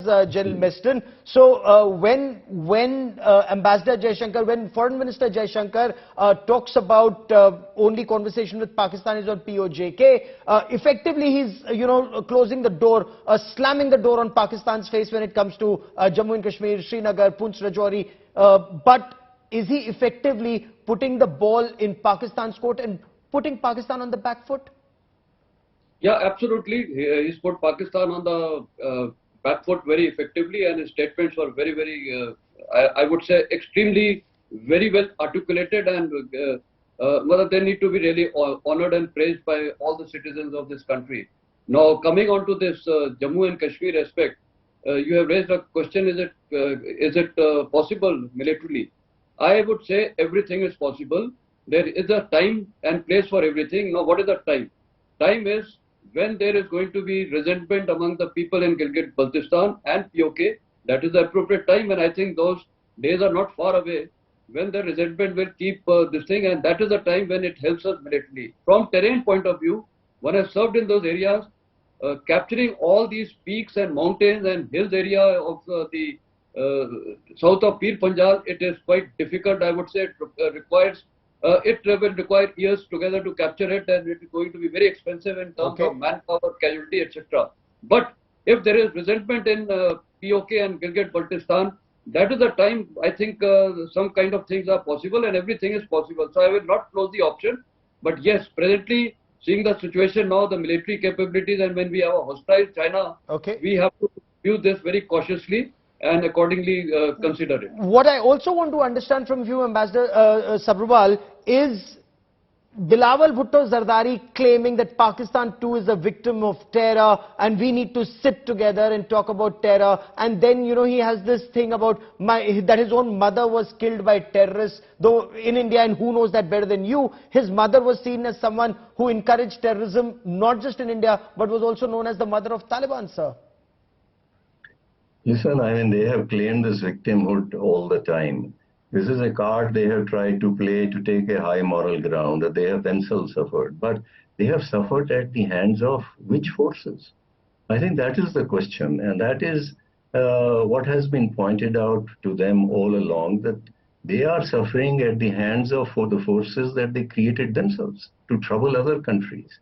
General Meston. So when Ambassador Jaishankar, when Foreign Minister Jaishankar talks about only conversation with Pakistanis on POJK, effectively he's closing the door, slamming the door on Pakistan's face when it comes to Jammu and Kashmir, Srinagar, Poonch, Rajouri. But is he effectively putting the ball in Pakistan's court and putting Pakistan on the back foot? Yeah, absolutely. He's put Pakistan on the back foot very effectively, and his statements were very, I would say, extremely very well articulated, and they need to be really honored and praised by all the citizens of this country. Now, coming on to this Jammu and Kashmir aspect, you have raised a question: is it possible militarily? I would say everything is possible. There is a time and place for everything. Now, what is the time? Time is when there is going to be resentment among the people in Gilgit-Baltistan and POK. That is the appropriate time, and I think those days are not far away when the resentment will keep this thing, and that is the time when it helps us militarily. From terrain point of view, one has served in those areas, capturing all these peaks and mountains and hills area of the south of Pir Panjal. It is quite difficult. I would say it requires it will require years together to capture it, and it is going to be very expensive in terms of manpower, casualty, etc. But if there is resentment in POK and Gilgit-Baltistan, that is the time I think some kind of things are possible, and everything is possible. So I will not close the option. But yes, presently, seeing the situation now, the military capabilities, and when we have a hostile China, we have to view this very cautiously and accordingly consider it. What I also want to understand from you, Ambassador Sabharwal, is Bilawal Bhutto-Zardari claiming that Pakistan too is a victim of terror and we need to sit together and talk about terror. And then, he has this thing about that his own mother was killed by terrorists, though in India, and who knows that better than you, his mother was seen as someone who encouraged terrorism, not just in India, but was also known as the mother of Taliban, sir. Listen, I mean, they have claimed this victimhood all the time. This is a card they have tried to play to take a high moral ground that they have themselves suffered. But they have suffered at the hands of which forces? I think that is the question. And that is what has been pointed out to them all along, that they are suffering at the hands of the forces that they created themselves to trouble other countries.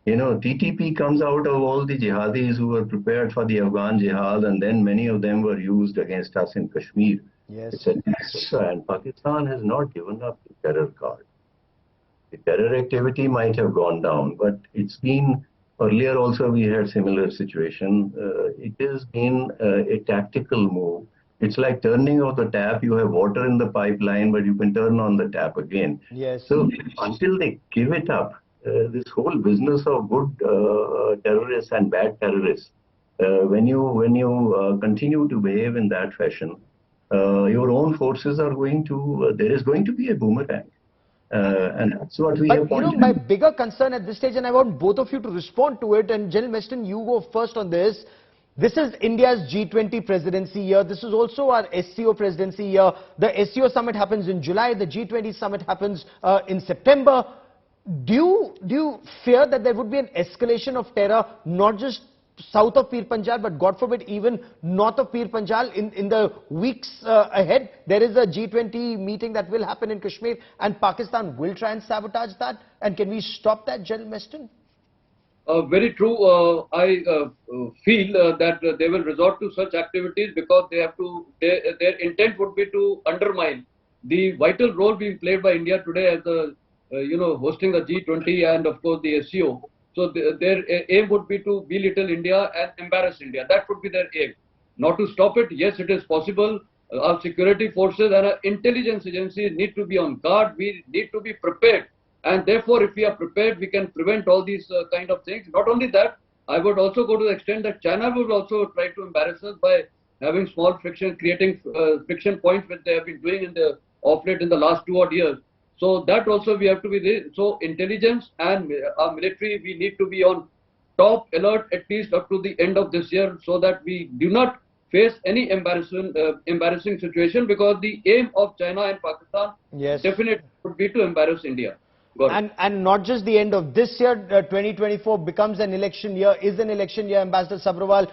TTP comes out of all the jihadis who were prepared for the Afghan jihad, and then many of them were used against us in Kashmir. Yes. And Pakistan has not given up the terror card. The terror activity might have gone down, but it's been, earlier also we had similar situation. It has been a tactical move. It's like turning off the tap. You have water in the pipeline, but you can turn on the tap again. Yes. So until they give it up, this whole business of good terrorists and bad terrorists, when you continue to behave in that fashion, your own forces are going to, there is going to be a boomerang. And that's what we have pointed out. My bigger concern at this stage, and I want both of you to respond to it, and General Meston, you go first on this. This is India's G20 presidency year. This is also our SCO presidency year. The SCO summit happens in July. The G20 summit happens in September. Do you fear that there would be an escalation of terror, not just south of Pir Panjal, but God forbid even north of Pir Panjal in the weeks ahead? There is a G20 meeting that will happen in Kashmir, and Pakistan will try and sabotage that. And can we stop that, General Meston? Very true. I feel that they will resort to such activities because they have to. Their intent would be to undermine the vital role being played by India today as the hosting the G20 and of course the SCO. So their aim would be to belittle India and embarrass India. That would be their aim. Not to stop it, yes, it is possible. Our security forces and our intelligence agencies need to be on guard. We need to be prepared. And therefore, if we are prepared, we can prevent all these kind of things. Not only that, I would also go to the extent that China would also try to embarrass us by having small friction, creating friction points, which they have been doing of late in the last 2 odd years. So that also we have to be there. So intelligence and our military, we need to be on top alert at least up to the end of this year, so that we do not face any embarrassing situation, because the aim of China and Pakistan definitely would be to embarrass India. Got it. And not just the end of this year, 2024 becomes an election year, is an election year, Ambassador Sabharwal,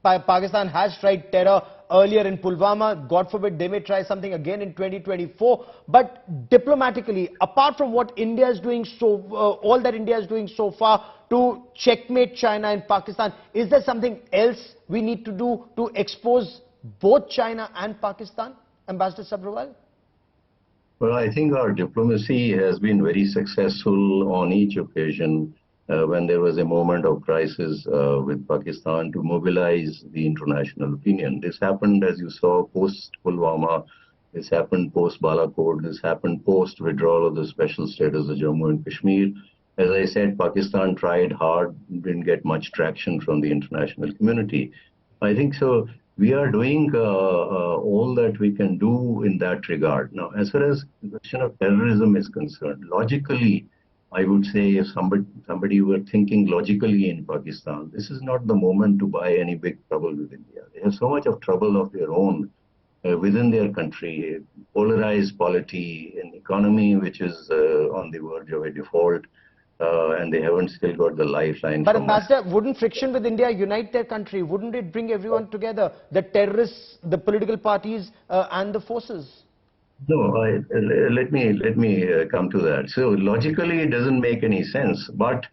Pakistan has tried terror earlier in Pulwama. God forbid they may try something again in 2024. But diplomatically, apart from what India is doing all that India is doing so far to checkmate China and Pakistan, is there something else we need to do to expose both China and Pakistan, Ambassador Sabharwal? Well, I think our diplomacy has been very successful on each occasion when there was a moment of crisis with Pakistan to mobilize the international opinion. This happened, as you saw, post-Pulwama. This happened post-Balakot. This happened post-withdrawal of the special status of Jammu and Kashmir. As I said, Pakistan tried hard, didn't get much traction from the international community. I think so. We are doing all that we can do in that regard. Now, as far as the question of terrorism is concerned, logically, I would say if somebody were thinking logically in Pakistan, this is not the moment to buy any big trouble with India. They have so much of trouble of their own within their country, polarized polity, an economy which is on the verge of a default, and they haven't still got the lifeline. But Ambassador, wouldn't friction with India unite their country? Wouldn't it bring everyone together? The terrorists, the political parties and the forces? No, let me come to that. So logically, it doesn't make any sense. But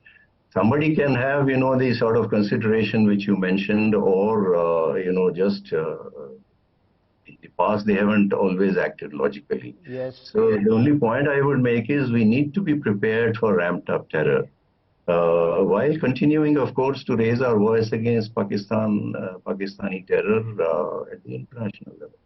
somebody can have, the sort of consideration which you mentioned, or just in the past they haven't always acted logically. Yes. So the only point I would make is we need to be prepared for ramped up terror, while continuing, of course, to raise our voice against Pakistani terror at the international level.